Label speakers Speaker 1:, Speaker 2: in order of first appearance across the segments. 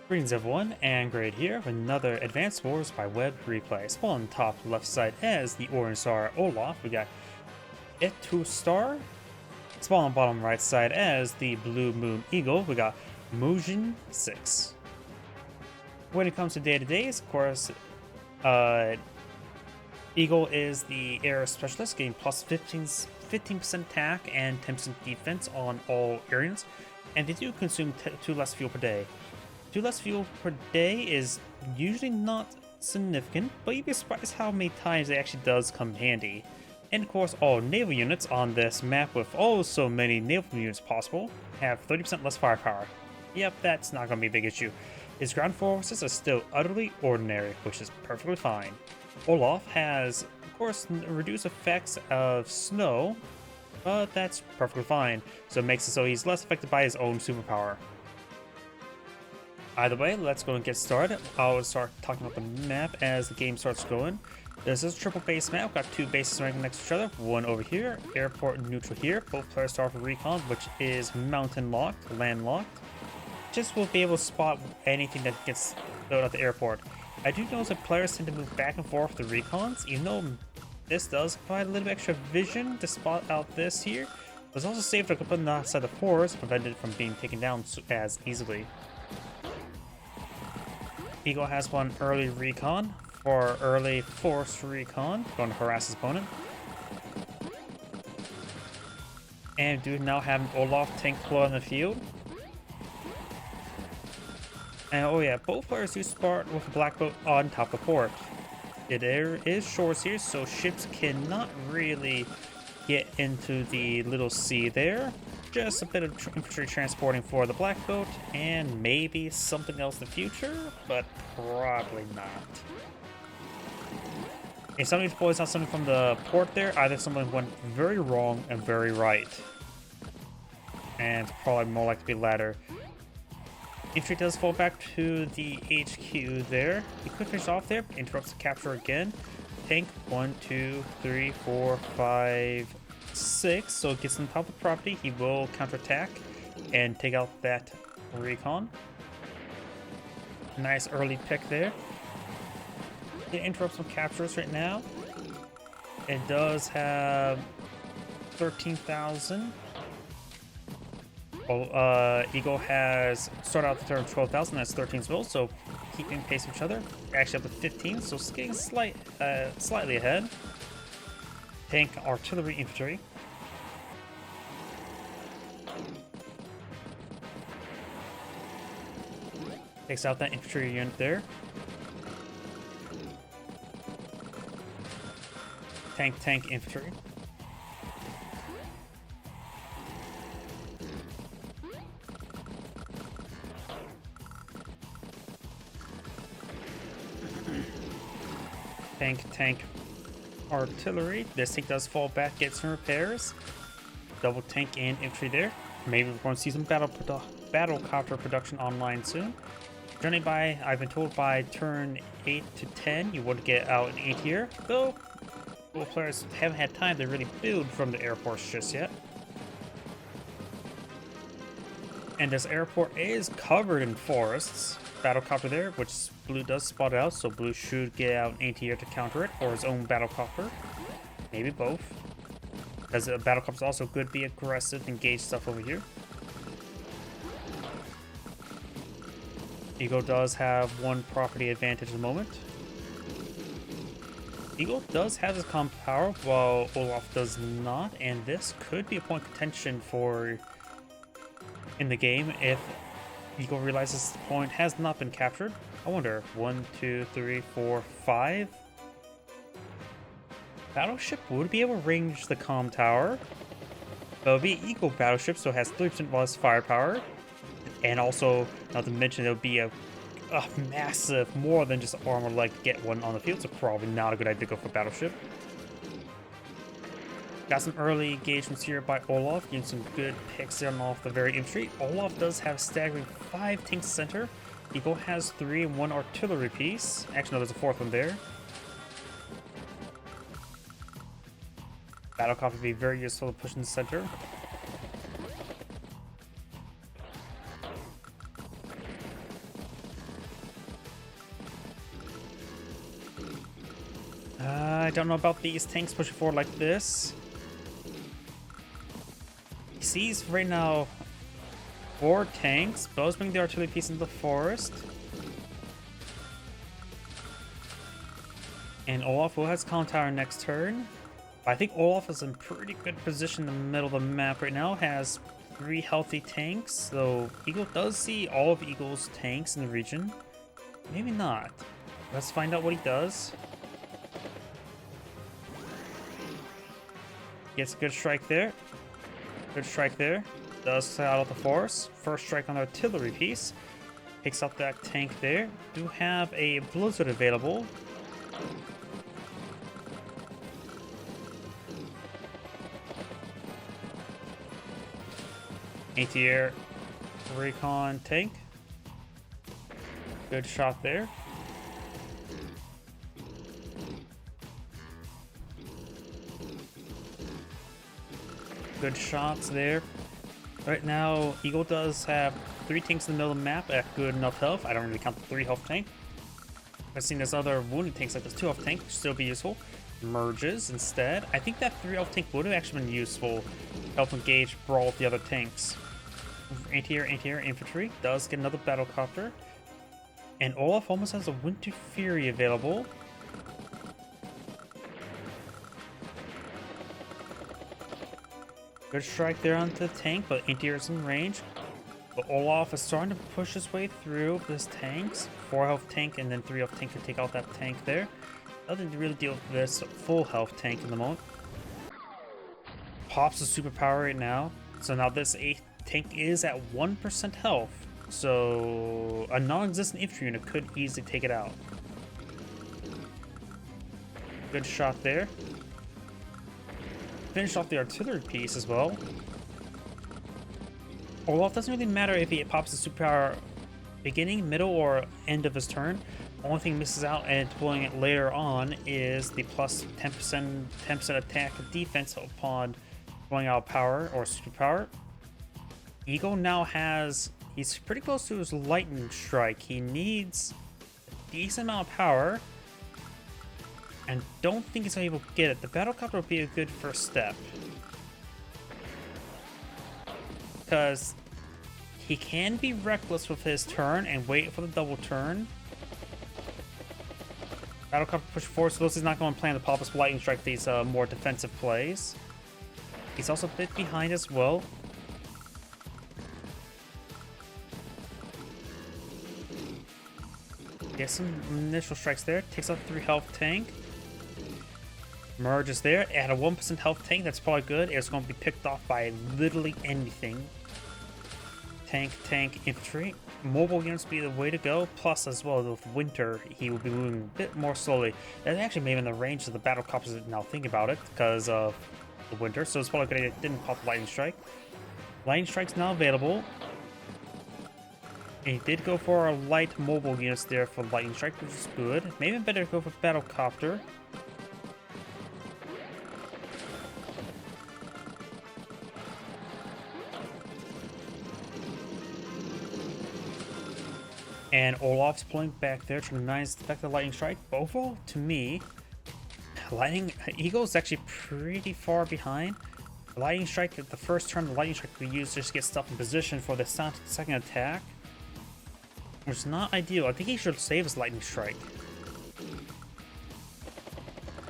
Speaker 1: Greetings everyone, and Grade here with another Advanced Wars by Web replay. Spawn on top left side as the orange star Olaf, we got etoustar. Spawn on bottom right side as the blue moon eagle, we got Mooji6. When it comes to day-to-days, of course, Eagle is the air specialist, getting plus 15% attack and 10% defense on all areas, and they do consume 2 less fuel per day. 2 less fuel per day is usually not significant, but you'd be surprised how many times it actually does come handy. And of course, all naval units on this map, with so many naval units possible, have 30% less firepower. Yep, that's not going to be a big issue. His ground forces are still utterly ordinary, which is perfectly fine. Olaf has, of course, reduced effects of snow, but that's perfectly fine, so it makes it so he's less affected by his own superpower. Either way, let's go and get started. I'll start talking about the map as the game starts going. This is a triple base map. We've got 2 bases right next to each other. One over here, airport neutral here. Both players start with recon, which is mountain locked, land locked. Just will be able to spot anything that gets built at the airport. I do notice that players tend to move back and forth with the recons, even though this does provide a little extra vision to spot out this here. It was also safe to put it outside the forest, prevented it from being taken down as easily. Eagle has one early recon for early force recon, going to harass his opponent. And do now have an Olaf tank deployed on the field. And oh yeah, both players do start with a black boat on top of the port. There is shores here, so ships cannot really get into the little sea there. Just a bit of infantry transporting for the black boat, and maybe something else in the future, but probably not. If somebody deploys out something from the port there, either something went very wrong and very right. And it's probably more likely to be the latter. Infantry does fall back to the HQ there. He quick finish off there, interrupts the capture again. Tank 1, 2, 3, 4, 5, 6, so it gets on top of the property. He will counterattack and take out that recon. Nice early pick there. It interrupts some captures right now. It does have 13,000. Eagle has started out the turn 12,000. That's 13 as well, so keeping pace with each other. Actually up to 15, so it's getting slightly ahead. Tank artillery infantry. Takes out that infantry unit there. Tank infantry. Tank artillery. This tank does fall back, get some repairs. Double tank and infantry there. Maybe we're going to see some battlecopter production online soon. Journey by, I've been told by turn 8 to 10 you would get out an 8 here, though both players haven't had time to really build from the airports just yet. And this airport is covered in forests. Battlecopter there, which blue does spot out, so blue should get out an anti-air to counter it, or his own battlecopter. Maybe both. Because a battlecopter is also good to be aggressive, engage stuff over here. Eagle does have one property advantage at the moment. Eagle does have his comp power, while Olaf does not, and this could be a point of contention for in the game if Eagle realizes the point has not been captured. I wonder, 1, 2, 3, 4, 5. Battleship would be able to range the comm tower. But it would be Eagle battleship, so it has 3% less firepower. And also, not to mention, it would be a massive, more than just armor like to get one on the field, so probably not a good idea to go for battleship. Got some early engagements here by Olaf, getting some good picks there off the very infantry. Olaf does have a staggering 5 tanks center. Eagle has 3 and 1 artillery piece. Actually, no, there's a 4th one there. Battlecopter would be very useful to push in the center. I don't know about these tanks pushing forward like this. He sees right now 4 tanks. Bo's bringing the artillery piece into the forest. And Olaf will have his comm tower next turn. I think Olaf is in pretty good position in the middle of the map right now. Has 3 healthy tanks. So Eagle does see all of Eagle's tanks in the region. Maybe not. Let's find out what he does. Gets a good strike there. Good strike there. Does set out the force. First strike on the artillery piece. Takes out that tank there. Do have a blizzard available. Anti-air recon tank. Good shot there. Good shots there. Right now, Eagle does have 3 tanks in the middle of the map at good enough health. I don't really count the 3 health tank. I've seen there's other wounded tanks like this 2 health tank, which still be useful. Merges instead. I think that 3 health tank would have actually been useful to help engage brawl with the other tanks. Anti-air infantry does get another battlecopter. And Olaf almost has a Winter Fury available. Good strike there onto the tank, but anti-air's in range. But Olaf is starting to push his way through this tanks. 4 health tank and then 3 health tank to take out that tank there. Nothing to really deal with this full health tank in the moment. Pops the superpower right now. So now this 8th tank is at 1% health. So a non-existent infantry unit could easily take it out. Good shot there. Finish off the artillery piece as well. Olaf doesn't really matter if he pops the superpower beginning, middle, or end of his turn. Only thing misses out and deploying it later on is the plus 10% attack defense upon deploying out power or superpower. Eagle now has, he's pretty close to his lightning strike. He needs a decent amount of power and don't think he's going to be able to get it. The battlecopter would be a good first step because he can be reckless with his turn and wait for the double turn. Battlecopter push forward, so he's not going to plan to pop his lightning strike these more defensive plays. He's also a bit behind as well. Gets some initial strikes there. Takes out 3 health tank. Merges there. At a 1% health tank, that's probably good. It's going to be picked off by literally anything. Tank, infantry. Mobile units be the way to go. Plus, as well, with winter, he will be moving a bit more slowly. That actually may be in the range of the battlecopters now think about it because of the winter. So it's probably good it didn't pop lightning strike. Lightning strike's now available. And he did go for our light mobile units there for lightning strike, which is good. Maybe better to go for battlecopter. And Olaf's pulling back there, trying to minimize the effect of lightning strike. But overall, to me, Eagle's actually pretty far behind. The lightning strike, at the first turn, the lightning strike we use just to get stuff in position for the second attack, which is not ideal. I think he should save his lightning strike.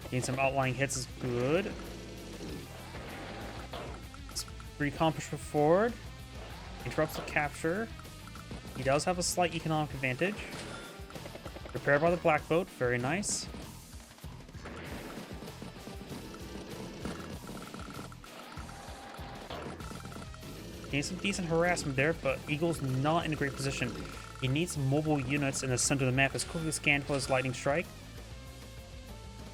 Speaker 1: Getting some outlying hits is good. Recon push forward. Interrupts the capture. He does have a slight economic advantage. Repaired by the black boat, very nice. Getting some decent harassment there, but Eagle's not in a great position. He needs mobile units in the center of the map as quickly as can for his lightning strike.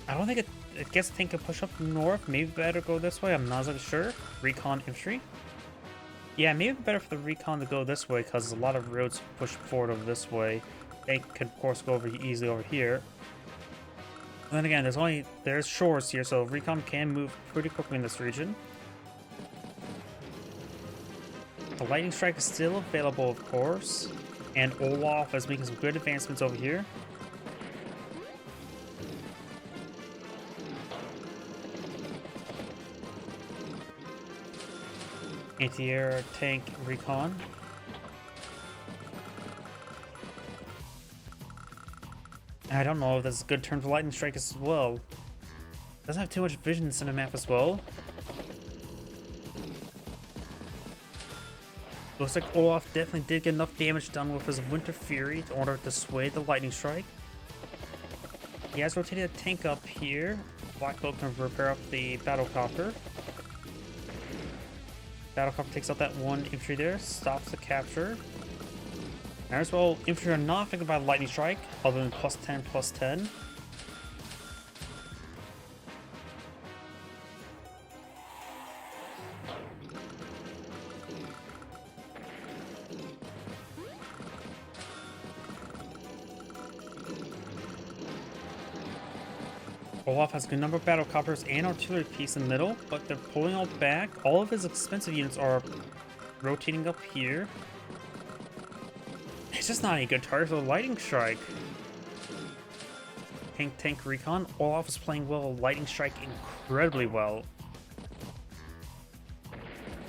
Speaker 1: I don't think it gets a tank to push up north. Maybe better go this way. I'm not so sure. Recon infantry. Yeah, maybe better for the recon to go this way because there's a lot of roads to push forward over this way. They could, of course, go over easily over here. And then again, there's shores here, so recon can move pretty quickly in this region. The lightning strike is still available, of course, and Olaf is making some good advancements over here. Anti-air tank recon. I don't know if that's a good turn for lightning strike as well. Doesn't have too much vision in the map as well. Looks like Olaf definitely did get enough damage done with his Winter Fury in order to sway the lightning strike. He has rotated a tank up here. Black Bolt can repair up the battlecopter. Battlecopter takes out that one infantry there, stops the capture. And as well, infantry are not affected by the lightning strike, other than +10, +10. Olaf has a good number of battlecopters and artillery piece in the middle, but they're pulling all back. All of his expensive units are rotating up here. It's just not a good target for the lightning strike. Tank recon. Olaf is playing well. Lightning strike incredibly well.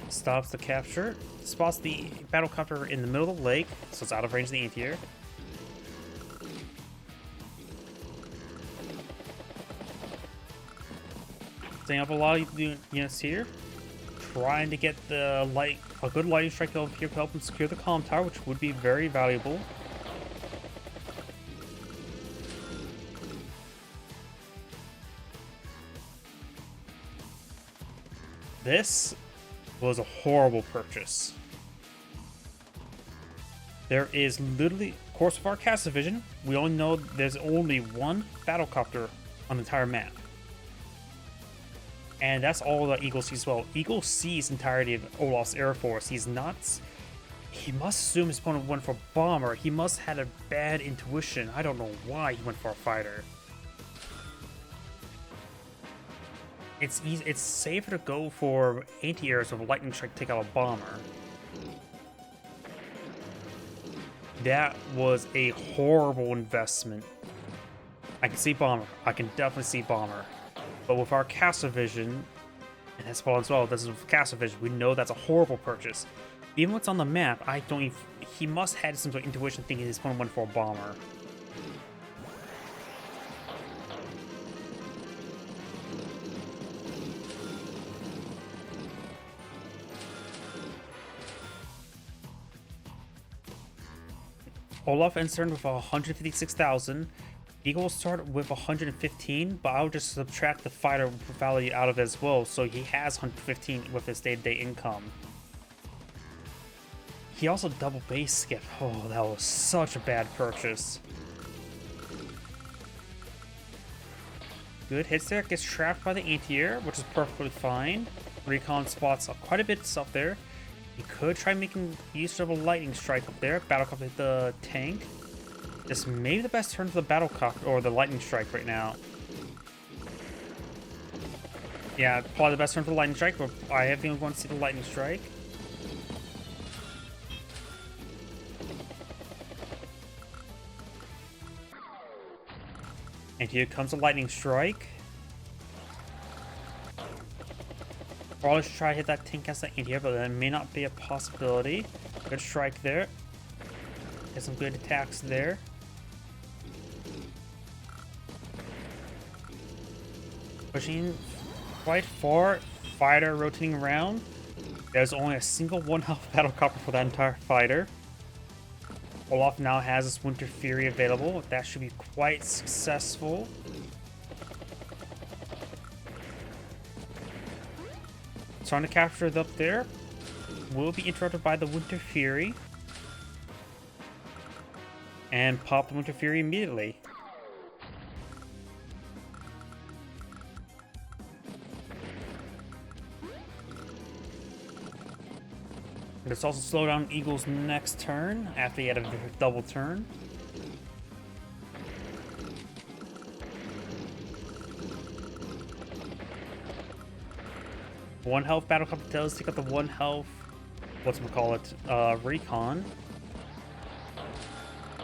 Speaker 1: Stops the capture. Spots the battlecopter in the middle of the lake, so it's out of range of the anti-air. Setting up a lot of units here. Trying to get a good lightning strike over here to help him secure the comm tower, which would be very valuable. This was a horrible purchase. There is literally, of course, with our cast division, we only know there's only one battlecopter on the entire map. And that's all that Eagle sees as well. Eagle sees entirety of Olaf's Air Force. He must assume his opponent went for bomber. He must have had a bad intuition. I don't know why he went for a fighter. It's safer to go for anti-airs with a lightning strike to take out a bomber. That was a horrible investment. I can see bomber. I can definitely see bomber. But with our cast division, and as well, this is with cast division, we know that's a horrible purchase. Even what's on the map, he must have had some sort of intuition thinking his opponent went for a bomber. Olaf ends turn with 156,000. Eagle will start with 115, but I'll just subtract the fighter value out of it as well, so he has 115 with his day-to-day income. He also double base skipped. Oh, that was such a bad purchase. Good hits there. Gets trapped by the anti-air, which is perfectly fine. Recon spots quite a bit of stuff there. He could try making use of a lightning strike up there. Battlecopter hit the tank. This may be the best turn for the battlecopter or the lightning strike right now. Yeah, probably the best turn for the lightning strike, but I have been going to see the lightning strike. And here comes a lightning strike. Probably should try to hit that tank as the anti-air, but that may not be a possibility. Good strike there. Get some good attacks there. Pushing quite far. Fighter rotating around. There's only a single 1 health battlecopter for that entire fighter. Olaf now has his Winter Fury available. That should be quite successful. Trying to capture it up there. Will be interrupted by the Winter Fury. And pop the Winter Fury immediately. Let's also slow down Eagle's next turn after he had a double turn. One health battlecopter does take out the 1 health, recon.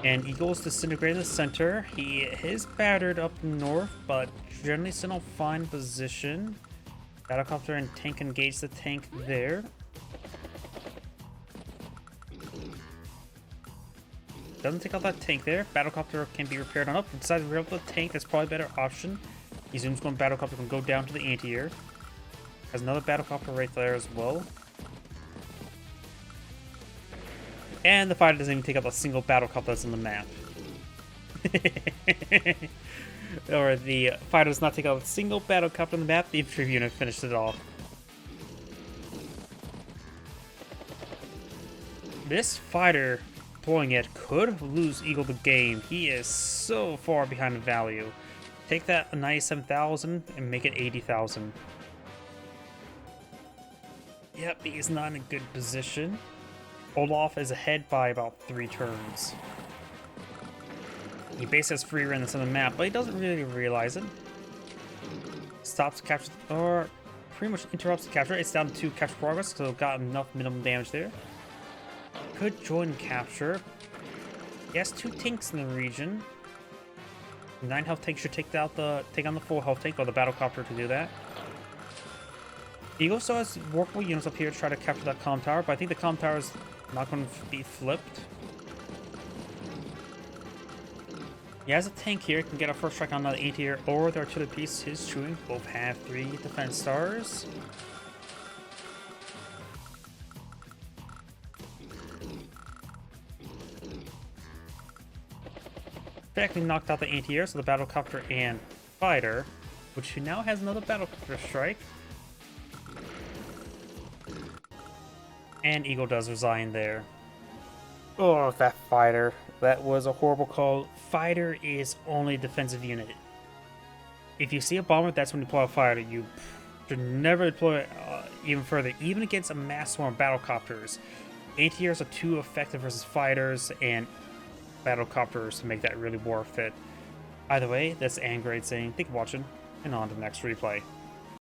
Speaker 1: And Eagle's disintegrated in the center. He is battered up north, but generally still in a fine position. Battlecopter and tank engage the tank there. Doesn't take out that tank there. Battlecopter can be repaired on up. Decides to repair the tank. That's probably a better option. He zooms one battlecopter can go down to the anti-air. Has another battlecopter right there as well. And the fighter doesn't even take out a single battlecopter that's on the map. Or the fighter does not take out a single battlecopter on the map. The infantry unit finished it off. This fighter deploying it could lose Eagle the game. He is so far behind the value. Take that 97,000 and make it 80,000. Yep, he is not in a good position. Olaf is ahead by about 3 turns. He basically has free reign on the map, but he doesn't really realize it. Stops capture, or pretty much interrupts the capture. It's down to 2 capture progress, so got enough minimum damage there. Could join capture. He has 2 tanks in the region. 9 health tank should take on the full health tank or the battlecopter to do that. Eagle still has workable units up here to try to capture that comm tower, but I think the comm tower is not going to be flipped. He has a tank here, can get a first strike on the anti-air or the artillery piece. His chewing both have 3 defense stars. Effectively knocked out the anti-air, so the battlecopter and fighter, which now has another battlecopter strike. And Eagle does resign there. Oh, that fighter. That was a horrible call. Fighter is only a defensive unit. If you see a bomber, that's when you deploy a fighter. You should never deploy even further, even against a mass swarm of battlecopters. Anti-airs are too effective versus fighters and battlecopters to make that really worth it. Either way, that's Angrade saying, thank you for watching, and on to the next replay.